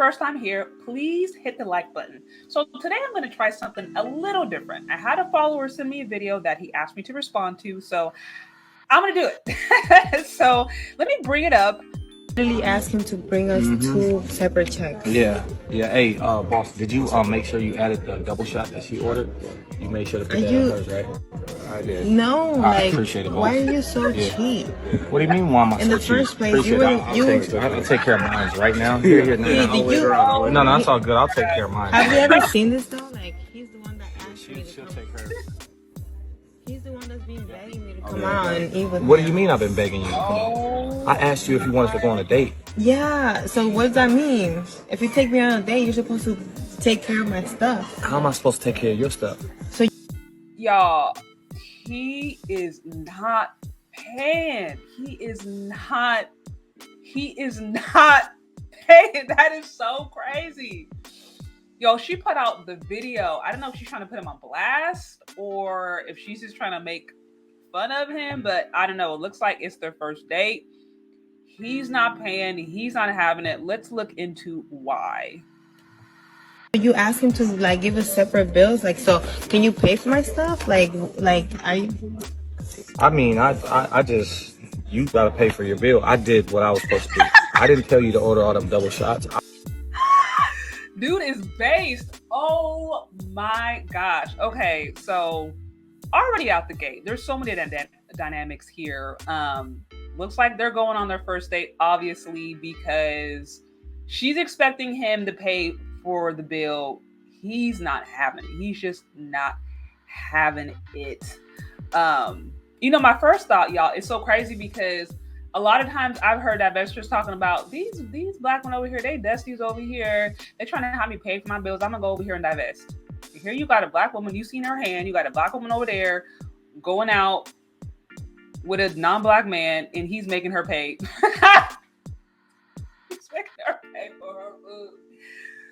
first time here, please hit the like button. So today I'm going to try something a little different. I had a follower send me a video that he asked me to respond to, so I'm going to do it. So let me bring it up. Really ask him to bring us two separate checks. Yeah. Hey, boss, did you make sure you added the double shot that she ordered? You made sure to put that on hers, right? I did. No, I appreciate it, boss. why are you so cheap? What do you mean? Why am I In so the first place, you wouldn't. I'll take care of mine right now. Here, no. No, that's all good. I'll take care of mine. Have you ever seen this though? Like, he's the one that asked me to She'll come. take care of it. He's the one that's been begging me to come out and eat with What do him. you mean I've been begging you to come out? I asked you if you wanted to go on a date. Yeah, so what does that mean? If you take me on a date, you're supposed to take care of my stuff. How am I supposed to take care of your stuff? So, Y'all, he is not paying. He is not paying. That is so crazy. Yo, she put out the video. I don't know if she's trying to put him on blast or if she's just trying to make fun of him, but I don't know. It looks like it's their first date. He's not paying. He's not having it. Let's look into why. you ask him to like give us separate bills. Like, so can you pay for my stuff? Like, are you? I mean, I just, you gotta pay for your bill. I did what I was supposed to do. I didn't tell you to order all them double shots. Dude is based. Oh my gosh. Okay, so already out the gate, there's so many dynamics here. Looks like they're going on their first date, obviously, because she's expecting him to pay for the bill. He's not having it. He's just not having it. My first thought, y'all, it's so crazy because a lot of times I've heard investors talking about these black men over here, they dusties over here, they're trying to have me pay for my bills. I'm gonna go over here and divest. Here you got a black woman, you seen her hand, you got a black woman over there going out with a non-black man, and he's making her pay. He's making her pay for her food.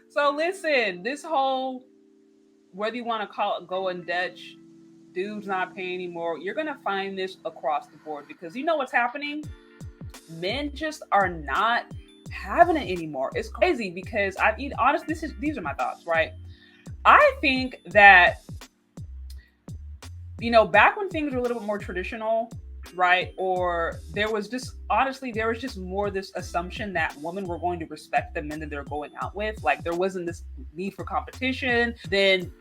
So listen, this whole, whether you want to call it going Dutch, dude's not paying anymore, you're gonna find this across the board because you know what's happening? Men just are not having it anymore. It's crazy because these are my thoughts, right? I think that, back when things were a little bit more traditional, right? Or there was just more this assumption that women were going to respect the men that they're going out with. Like there wasn't this need for competition. Then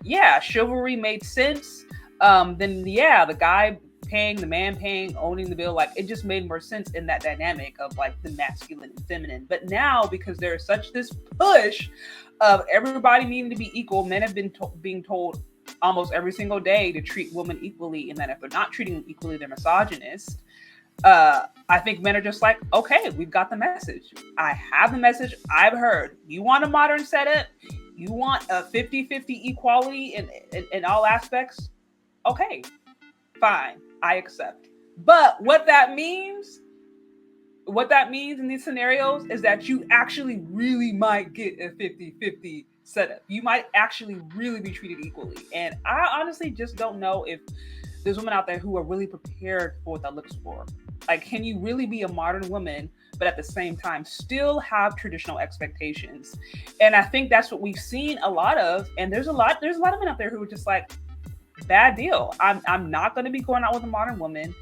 chivalry made sense. The guy paying, the man paying, owning the bill, like it just made more sense in that dynamic of like the masculine and feminine. But now, because there's such this push of everybody needing to be equal, men have been being told almost every single day to treat women equally, and that if they're not treating them equally, they're misogynist. I think men are just like, okay, we've got the message. I have the message. I've heard. You want a modern setup? You want a 50-50 equality in all aspects? Okay, fine, I accept. But what that means in these scenarios is that you actually really might get a 50-50 setup. You might actually really be treated equally. And I honestly just don't know if there's women out there who are really prepared for what that looks for. Like, can you really be a modern woman, but at the same time still have traditional expectations? And I think that's what we've seen a lot of. And there's a lot of men out there who are just like, bad deal. I'm not going to be going out with a modern woman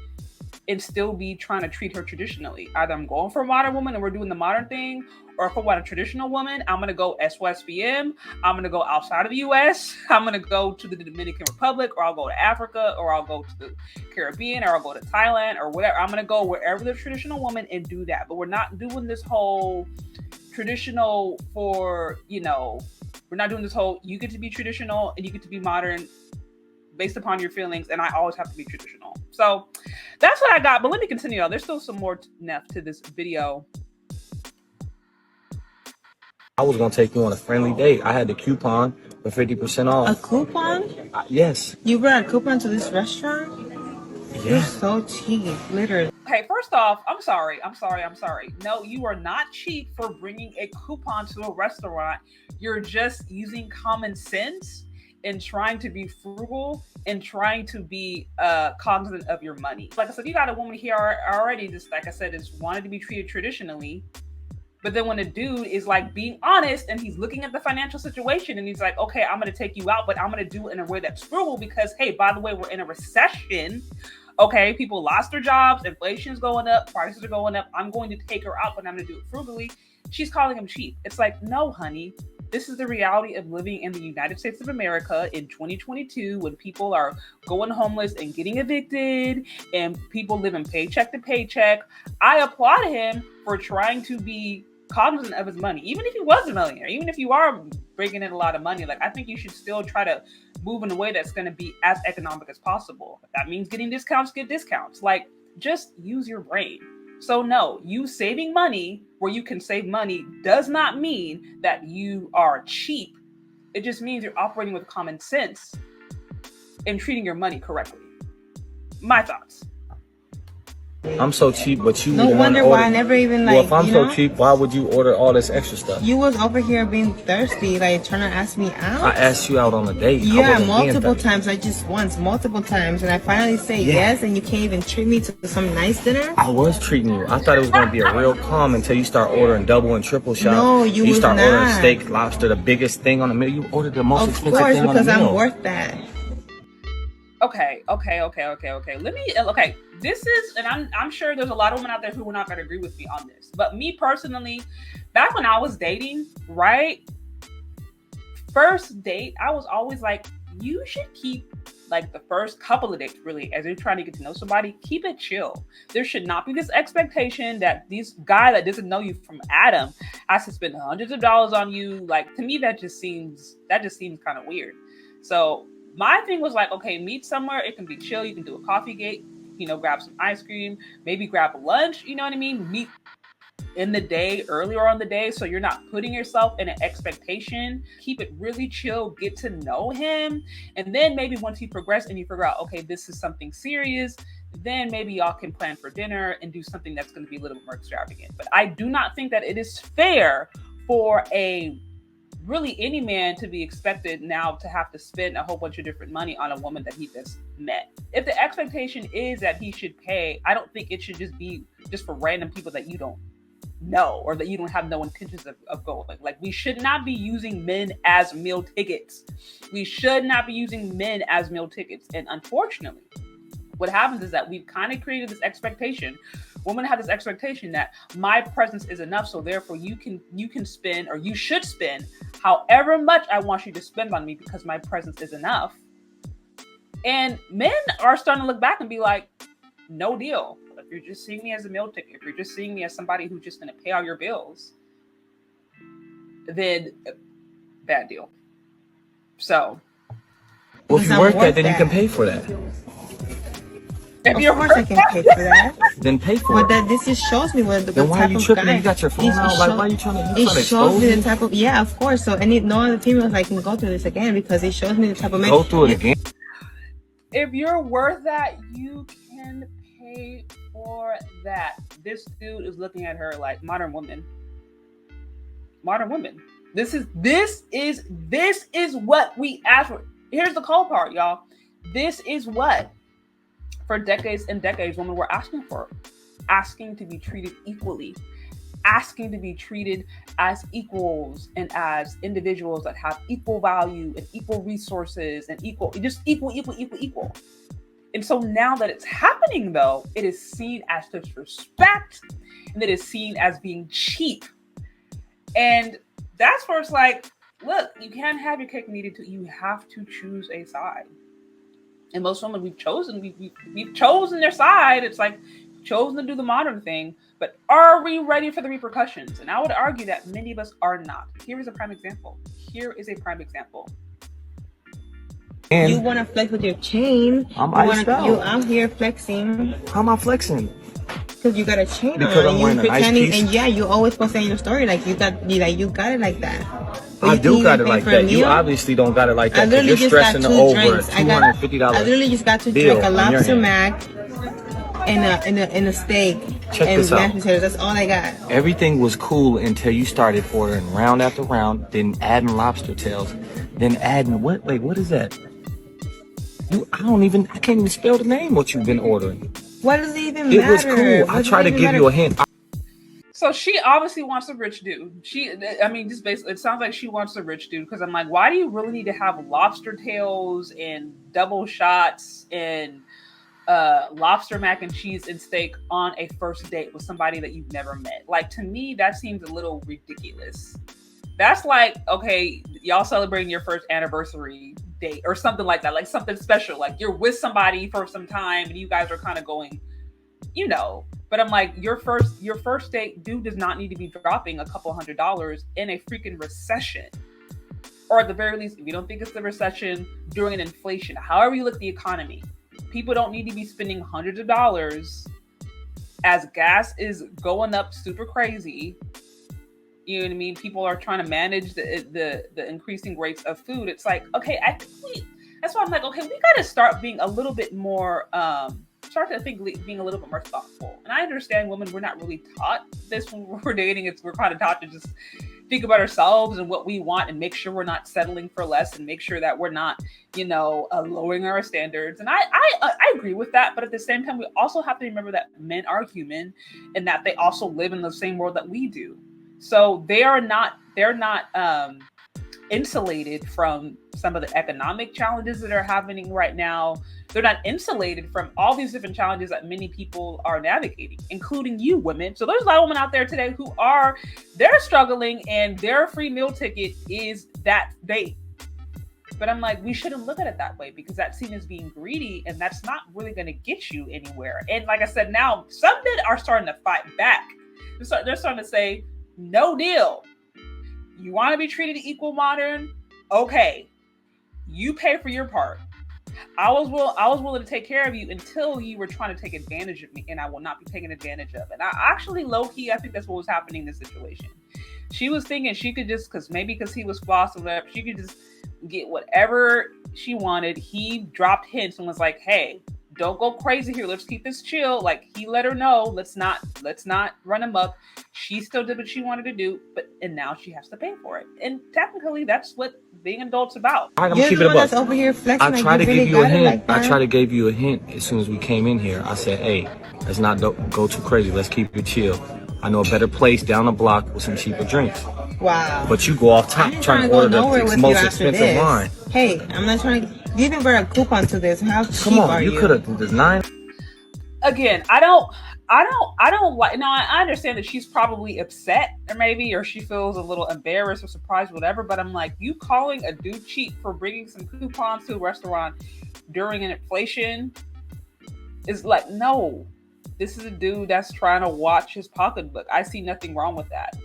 and still be trying to treat her traditionally. Either I'm going for a modern woman and we're doing the modern thing, or if I want a traditional woman, I'm going to go SYSBM. I'm going to go outside of the US. I'm going to go to the Dominican Republic, or I'll go to Africa, or I'll go to the Caribbean, or I'll go to Thailand, or whatever. I'm going to go wherever the traditional woman and do that. But we're not doing this whole traditional for, we're not doing this whole, you get to be traditional and you get to be modern based upon your feelings, and I always have to be traditional. So that's what I got. But let me continue on. There's still some more to this video. I was gonna take you on a friendly date. I had the coupon for 50% off. A coupon? Yes. You brought a coupon to this restaurant? Yeah. You're so cheap, literally. Okay, first off, I'm sorry. No, you are not cheap for bringing a coupon to a restaurant. You're just using common sense and trying to be frugal and trying to be cognizant of your money. Like I said, you got a woman here already, just like I said, is wanted to be treated traditionally. But then when a dude is like being honest and he's looking at the financial situation and he's like, okay, I'm going to take you out, but I'm going to do it in a way that's frugal because, hey, by the way, we're in a recession. Okay, people lost their jobs, inflation's going up, prices are going up. I'm going to take her out, but I'm going to do it frugally. She's calling him cheap. It's like, no, honey. This is the reality of living in the United States of America in 2022 when people are going homeless and getting evicted and people living paycheck to paycheck. I applaud him for trying to be cognizant of his money. Even if he was a millionaire, even if you are bringing in a lot of money, like I think you should still try to move in a way that's going to be as economic as possible. If that means getting discounts, get discounts. Like just use your brain. So no, you saving money where you can save money does not mean that you are cheap. It just means you're operating with common sense and treating your money correctly. My thoughts. I'm so cheap, but you No wonder why I never even like. Well, if I'm you so know? cheap, why would you order all this extra stuff? You was over here being thirsty, like trying to ask me out. I asked you out on a date. Yeah, multiple times. I just once, multiple times, and I finally say yes, and you can't even treat me to some nice dinner. I was treating you. I thought it was going to be a real calm until you start ordering double and triple shot. No, you start was ordering not. steak, lobster, the biggest thing on the meal. You ordered the most Of expensive course, thing on the because meal. I'm worth that. Okay. This is, and I'm sure there's a lot of women out there who are not going to agree with me on this. But me personally, back when I was dating, right? First date, I was always like, you should keep like the first couple of dates, really, as you're trying to get to know somebody, keep it chill. There should not be this expectation that this guy that doesn't know you from Adam has to spend hundreds of dollars on you. Like, to me, that just seems kind of weird. So my thing was like, okay, meet somewhere. It can be chill. You can do a coffee date, grab some ice cream, maybe grab lunch. You know what I mean? Meet in the day, earlier on the day, so you're not putting yourself in an expectation. Keep it really chill, get to know him. And then maybe once you progress and you figure out, okay, this is something serious, then maybe y'all can plan for dinner and do something that's going to be a little bit more extravagant. But I do not think that it is fair for really any man to be expected now to have to spend a whole bunch of different money on a woman that he just met. If the expectation is that he should pay, I don't think it should just be just for random people that you don't know or that you don't have no intentions of going. Like, we should not be using men as meal tickets. We should not be using men as meal tickets. And unfortunately, what happens is that we've kind of created this expectation. Women have this expectation that my presence is enough, so therefore you can spend, or you should spend, however much I want you to spend on me because my presence is enough. And men are starting to look back and be like, no deal. If you're just seeing me as a meal ticket, if you're just seeing me as somebody who's just going to pay all your bills, then bad deal. So, well, if you work that, then you can pay for that. Of course I can pay for that. Then pay for it. But this just shows me what the then why type are you of tripping? guy. You got your phone out. Like, why are you trying to? It shows me the type of, yeah, of course. So no other females I can go through this again because it shows me the type of man. Go through it again. If you're worth that, you can pay for that. This dude is looking at her like modern woman. Modern women. This is what we ask for. Here's the cold part, y'all. This is what, for decades and decades, women were asking for. Asking to be treated equally. Asking to be treated as equals and as individuals that have equal value and equal resources and equal. And so now that it's happening, though, it is seen as disrespect and it is seen as being cheap. And that's where it's like, look, you can't have your cake and eat it too. You have to choose a side. And most women, we've chosen their side. It's like chosen to do the modern thing, but are we ready for the repercussions? And I would argue that many of us are not. Here is a prime example. And you want to flex with your chain. I'm iced out. You out here flexing. How am I flexing? Because you got a chain because on. I'm wearing a nice piece. And yeah, you always post in your story like you got it like that. I do got it like that. You obviously don't got it like that. You're stressing over a $250. I literally just got to drink a lobster mac and a steak. Check and this out. mashed potatoes. That's all I got. Everything was cool until you started ordering round after round, then adding lobster tails, then adding what? Wait, what is that? I can't even spell the name what you've been ordering. What does it even matter? It was cool. I tried to give you a hint. So she obviously wants a rich dude. Just basically, it sounds like she wants a rich dude because I'm like, why do you really need to have lobster tails and double shots and lobster mac and cheese and steak on a first date with somebody that you've never met? Like, to me, that seems a little ridiculous. That's like, okay, y'all celebrating your first anniversary date or something like that, like something special. Like you're with somebody for some time and you guys are kind of going, But I'm like, your first date, dude does not need to be dropping a couple $100s in a freaking recession. Or at the very least, if you don't think it's the recession, during an inflation, however you look at the economy, people don't need to be spending hundreds of dollars as gas is going up super crazy. You know what I mean? People are trying to manage the increasing rates of food. It's like, okay, that's why I'm like, okay, we got to start being a little bit more, being a little bit more thoughtful. And I understand women, we're not really taught this when we're dating. We're kind of taught to just think about ourselves and what we want and make sure we're not settling for less and make sure that we're not, lowering our standards. And I agree with that. But at the same time, we also have to remember that men are human and that they also live in the same world that we do. So they're not insulated from some of the economic challenges that are happening right now. They're not insulated from all these different challenges that many people are navigating, including you women. So there's a lot of women out there today who they're struggling and their free meal ticket is that date. But I'm like, we shouldn't look at it that way because that's seen as being greedy and that's not really going to get you anywhere. And like I said, now some men are starting to fight back. They're starting to say, no deal. You want to be treated equal modern? Okay. You pay for your part. I was willing to take care of you until you were trying to take advantage of me, and I will not be taken advantage of. And I actually, low-key, I think that's what was happening in this situation. She was thinking she could just, because he was floss or whatever, she could just get whatever she wanted. He dropped hints and was like, hey, don't go crazy here. Let's keep this chill. Like, he let her know, let's not run amok. She still did what she wanted to do, and now she has to pay for it. And technically, that's what being adults about. I'm keep it above. Over here flexing I try to give you a hint. I try to give you a hint as soon as we came in here. I said, hey, let's not go too crazy. Let's keep it chill. I know a better place down the block with some cheaper drinks. Wow. But you go off top trying to order the most expensive wine. Hey, I'm not trying to. You even brought a coupon to this. How cheap Come on, are you could have designed. Again, I don't like. Now I understand that she's probably upset, or she feels a little embarrassed or surprised, whatever. But I'm like, you calling a dude cheap for bringing some coupons to a restaurant during an inflation is like, no. This is a dude that's trying to watch his pocketbook. I see nothing wrong with that.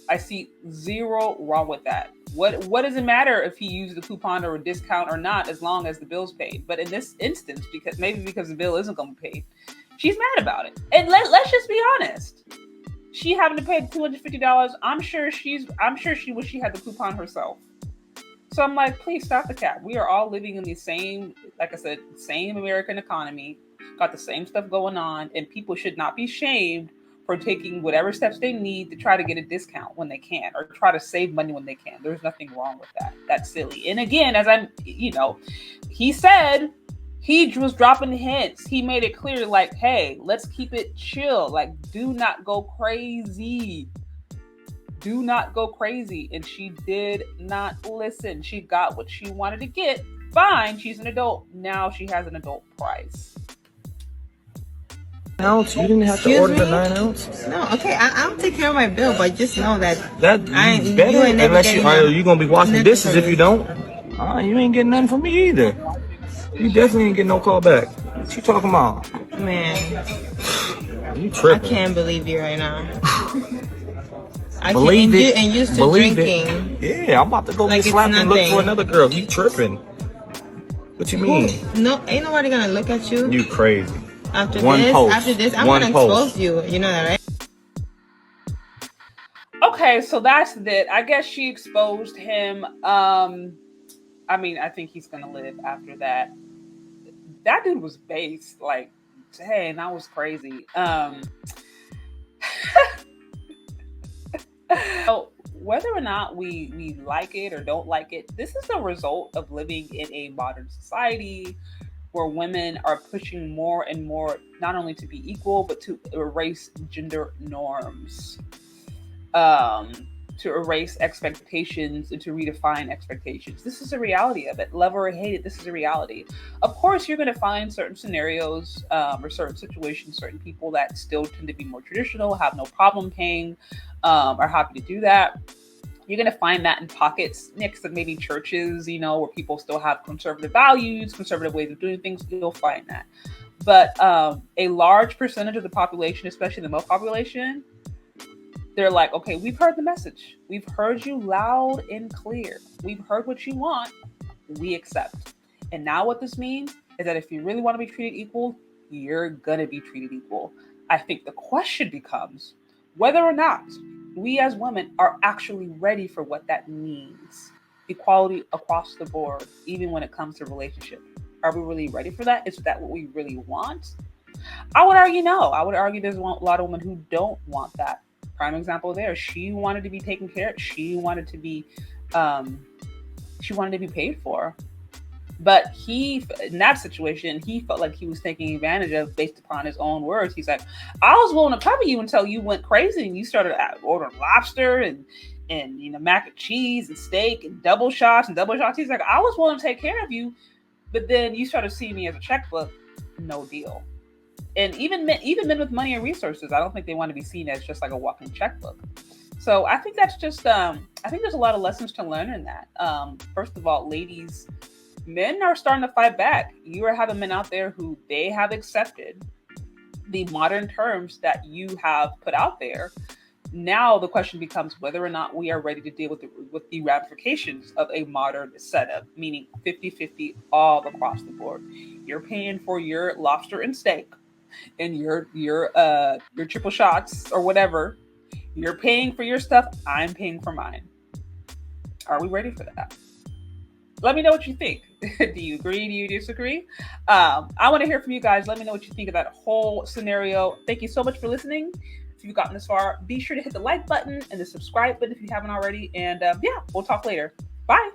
I see zero wrong with that. What does it matter if he used a coupon or a discount or not, as long as the bill's paid? But in this instance, because the bill isn't going to be paid, she's mad about it. And let's just be honest. She having to pay $250. I'm sure she wish she had the coupon herself. So I'm like, please stop the cap. We are all living in the same, like I said, same American economy, got the same stuff going on, and people should not be shamed for taking whatever steps they need to try to get a discount when they can, or try to save money when they can. There's nothing wrong with that. That's silly. And again, as he said, he was dropping hints. He made it clear, like, hey, let's keep it chill. Like, do not go crazy. Do not go crazy. And she did not listen. She got what she wanted to get. Fine, she's an adult. Now she has an adult price. Ounce? You didn't have to order the 9 ounce? No, okay, I'll take care of my bill, but just know that I ain't better unless you're gonna be washing dishes if you don't. You ain't getting nothing from me either. You definitely ain't getting no call back. What you talking about? Man, you tripping. I can't believe you right now. Believe it. And used to believe drinking. It. Yeah, I'm about to go get slapped and look for another girl. You tripping? What you mean? No, ain't nobody gonna look at you. You crazy. After this, I'm gonna expose you. You know that, right? Okay, so that's it. I guess she exposed him. I think he's gonna live after that. That dude was based. Like, dang, that was crazy. So whether or not we like it or don't like it, this is the result of living in a modern society where women are pushing more and more, not only to be equal, but to erase gender norms, to erase expectations and to redefine expectations. This is a reality of it. Love or hate it, this is a reality. Of course, you're going to find certain scenarios or certain situations, certain people that still tend to be more traditional, have no problem paying, are happy to do that. You're going to find that in pockets next to maybe churches, you know, where people still have conservative values, conservative ways of doing things. You'll find that. But a large percentage of the population, especially the male population, they're like, okay, we've heard the message. We've heard you loud and clear. We've heard what you want. We accept. And now what this means is that if you really want to be treated equal, you're going to be treated equal. I think the question becomes whether or not we as women are actually ready for what that means. Equality across the board, even when it comes to relationships. Are we really ready for that? Is that what we really want? I would argue no. I would argue there's a lot of women who don't want that. Prime example there. She wanted to be taken care of. She wanted to be paid for. But he, in that situation, he felt like he was taking advantage of based upon his own words. He's like, I was willing to cover you until you went crazy and you started ordering lobster and you know, mac and cheese and steak and double shots. He's like, I was willing to take care of you, but then you started seeing me as a checkbook. No deal. And even men with money and resources, I don't think they want to be seen as just like a walking checkbook. So I think that's just, I think there's a lot of lessons to learn in that. First of all, ladies, men are starting to fight back. You are having men out there who they have accepted the modern terms that you have put out there. Now the question becomes whether or not we are ready to deal with the ramifications of a modern setup, meaning 50-50 all across the board. You're paying for your lobster and steak and your triple shots or whatever. You're paying for your stuff. I'm paying for mine. Are we ready for that? Let me know what you think. Do you agree? Do you disagree? I want to hear from you guys. Let me know what you think of that whole scenario. Thank you so much for listening. If you've gotten this far, be sure to hit the like button and the subscribe button if you haven't already. And yeah, we'll talk later. Bye.